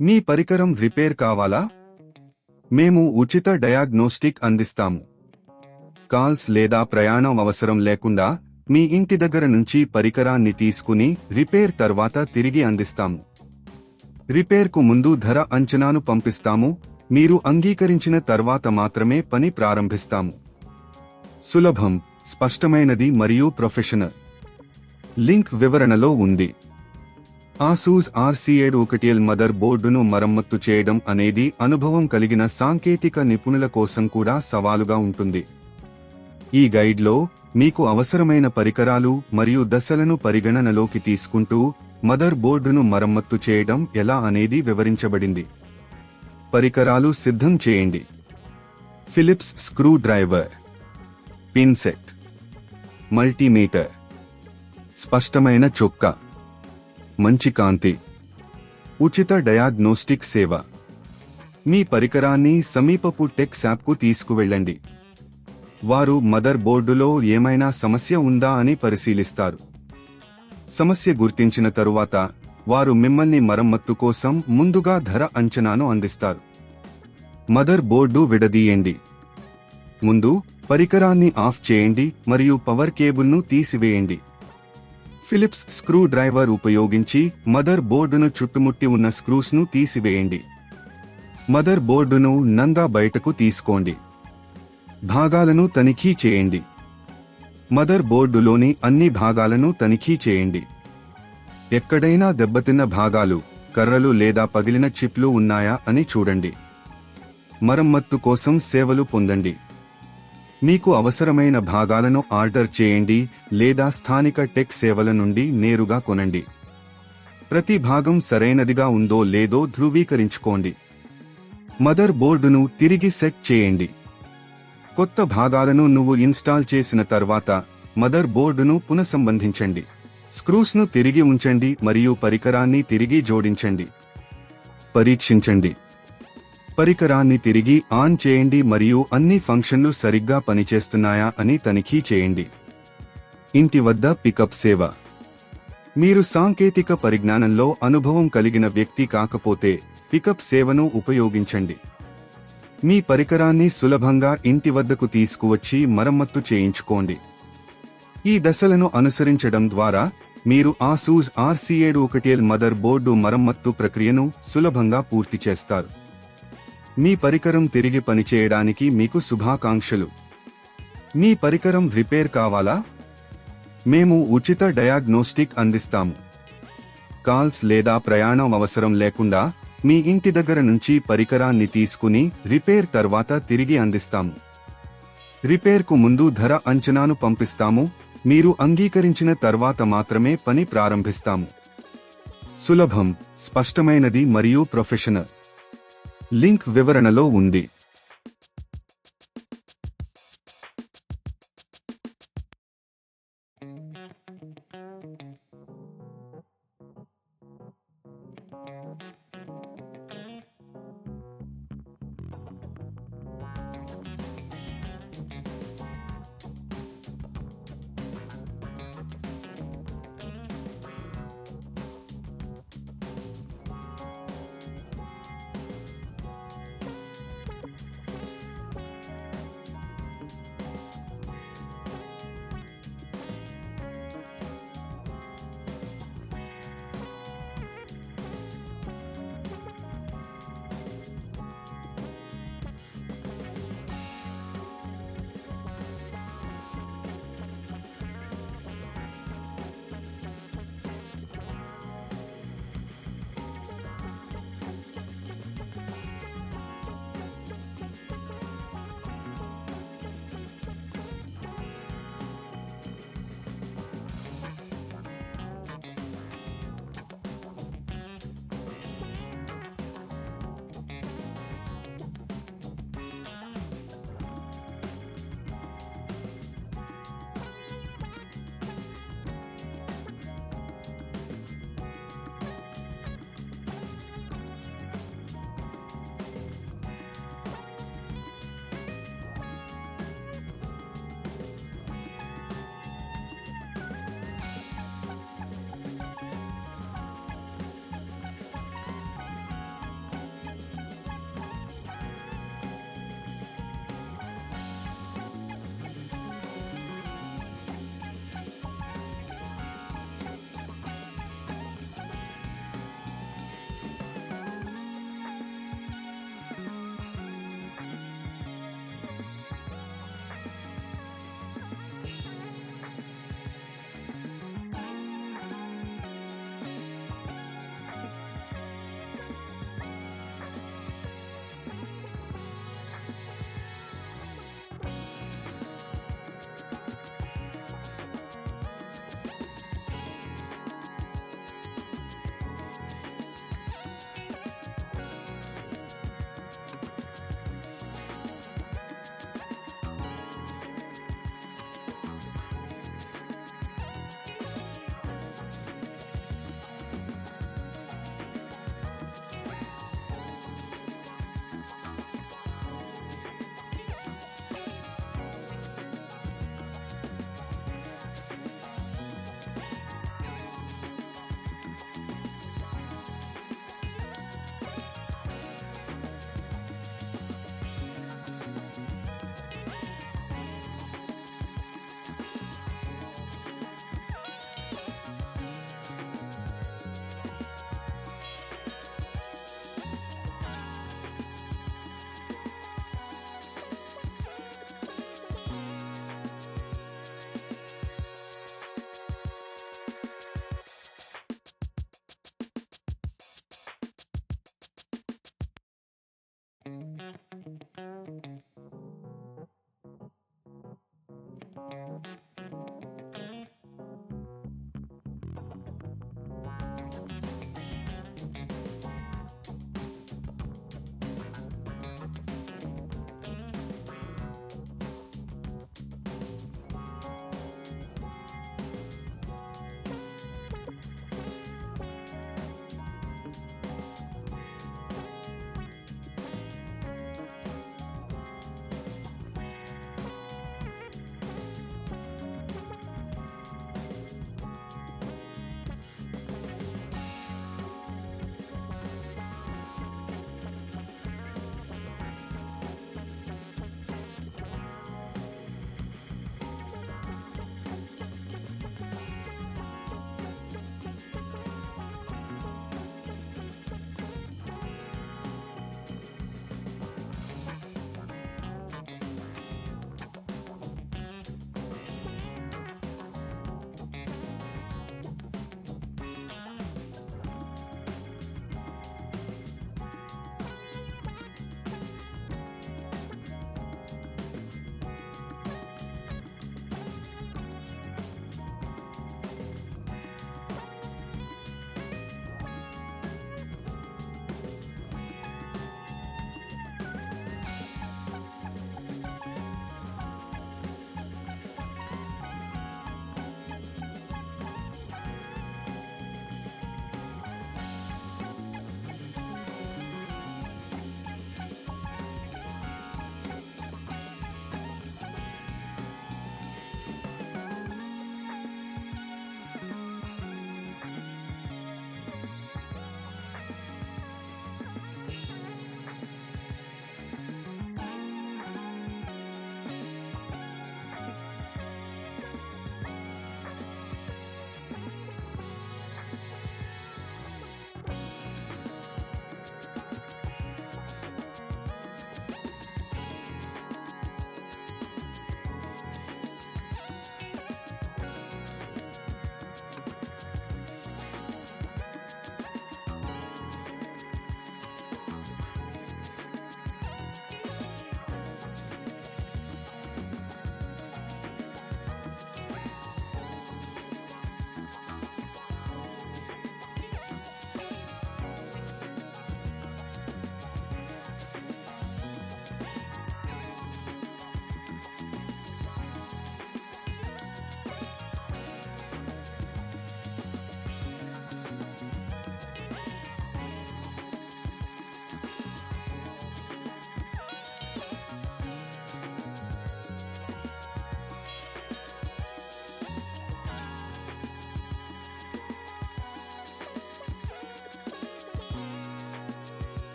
మీ పరికరం రిపేర్ కావాలా? మేము ఉచిత డయాగ్నోస్టిక్ అందిస్తాము. కాల్స్ లేదా ప్రయాణం అవసరం లేకుండా మీ ఇంటి దగ్గర నుంచి పరికరాన్ని తీసుకుని రిపేర్ తర్వాత తిరిగి అందిస్తాము. రిపేర్కు ముందు ధర అంచనాను పంపిస్తాము. మీరు అంగీకరించిన తర్వాత మాత్రమే పని ప్రారంభిస్తాము. సులభం, స్పష్టమైనది మరియు ప్రొఫెషనల్. లింక్ వివరణలో ఉంది. ఆసూస్ RC711 మదర్ బోర్డును మరమ్మత్తు చేయడం అనేది అనుభవం కలిగిన సాంకేతిక నిపుణుల కోసం కూడా సవాలుగా ఉంటుంది. ఈ గైడ్లో మీకు అవసరమైన పరికరాలు మరియు దశలను పరిగణనలోకి తీసుకుంటూ మదర్ బోర్డును మరమ్మత్తు చేయడం ఎలా అనేది వివరించబడింది. పరికరాలు సిద్ధం చేయండి. Philips screwdriver, pin set, multimeter, స్పష్టమైన చొక్కా, మంచి కాంతి, ఉచిత డయాగ్నోస్టిక్ సేవ. మీ పరికరాన్ని సమీపపు టెక్ షాప్కు తీసుకువెళ్ళండి. వారు మదర్ బోర్డులో ఏమైనా సమస్య ఉందా అని పరిశీలిస్తారు. సమస్య గుర్తించిన తరువాత వారు మిమ్మల్ని మరమ్మత్తు కోసం ముందుగా ధర అంచనాను అందిస్తారు. మదర్ బోర్డు విడదీయండి. ముందు పరికరాన్ని ఆఫ్ చేయండి మరియు పవర్ కేబుల్ను తీసివేయండి. ఫిలిప్స్ స్క్రూ డ్రైవర్ ఉపయోగించి మదర్ బోర్డును చుట్టుముట్టి ఉన్న స్క్రూస్ను తీసివేయండి. మదర్ బోర్డును నంగా బయటకు తీసుకోండి. భాగాలను తనిఖీ చేయండి. మదర్ బోర్డులోని అన్ని భాగాలను తనిఖీ చేయండి. ఎక్కడైనా దెబ్బతిన్న భాగాలు, కర్రలు లేదా పగిలిన చిప్లు ఉన్నాయా అని చూడండి. మరమ్మత్తు కోసం సేవలు పొందండి. మీకు అవసరమైన భాగాలను ఆర్డర్ చేయండి లేదా స్థానిక టెక్ సేవల నుండి నేరుగా కొనండి. ప్రతి భాగం సరైనదిగా ఉందో లేదో ధృవీకరించుకోండి. మదర్ బోర్డును తిరిగి సెట్ చేయండి. కొత్త భాగాలను నువ్వు ఇన్స్టాల్ చేసిన తర్వాత మదర్ బోర్డును పునఃసంబంధించండి. స్క్రూస్ను తిరిగి ఉంచండి మరియు పరికరాన్ని తిరిగి జోడించండి. పరీక్షించండి. పరికరాన్ని తిరిగి ఆన్ చేయండి మరియు అన్ని ఫంక్షన్లు సరిగ్గా పనిచేస్తున్నాయా అని తనిఖీ చేయండి. ఇంటి వద్ద పికప్ సేవ. మీరు సాంకేతిక పరిజ్ఞానంలో అనుభవం కలిగిన వ్యక్తి కాకపోతే పికప్ సేవను ఉపయోగించండి. మీ పరికరాన్ని సులభంగా ఇంటి వద్దకు తీసుకువచ్చి మరమ్మత్తు చేయించుకోండి. ఈ దశలను అనుసరించడం ద్వారా మీరు ఆసూస్ RC711 మదర్ బోర్డు మరమ్మత్తు ప్రక్రియను సులభంగా పూర్తి చేస్తారు. మీ పరికరం తిరిగి పనిచేయడానికి మీకు శుభాకాంక్షలు. మీ పరికరం రిపేర్ కావాలా? మేము ఉచిత డయాగ్నోస్టిక్ అందిస్తాము. కాల్స్ లేదా ప్రయాణం అవసరం లేకుండా మీ ఇంటి దగ్గర నుంచి పరికరాన్ని తీసుకుని రిపేర్ తర్వాత తిరిగి అందిస్తాము. రిపేర్కు ముందు ధర అంచనాను పంపిస్తాము. మీరు అంగీకరించిన తర్వాత మాత్రమే పని ప్రారంభిస్తాము. సులభం, స్పష్టమైనది మరియు ప్రొఫెషనల్. లింక్ వివరణలో ఉంది.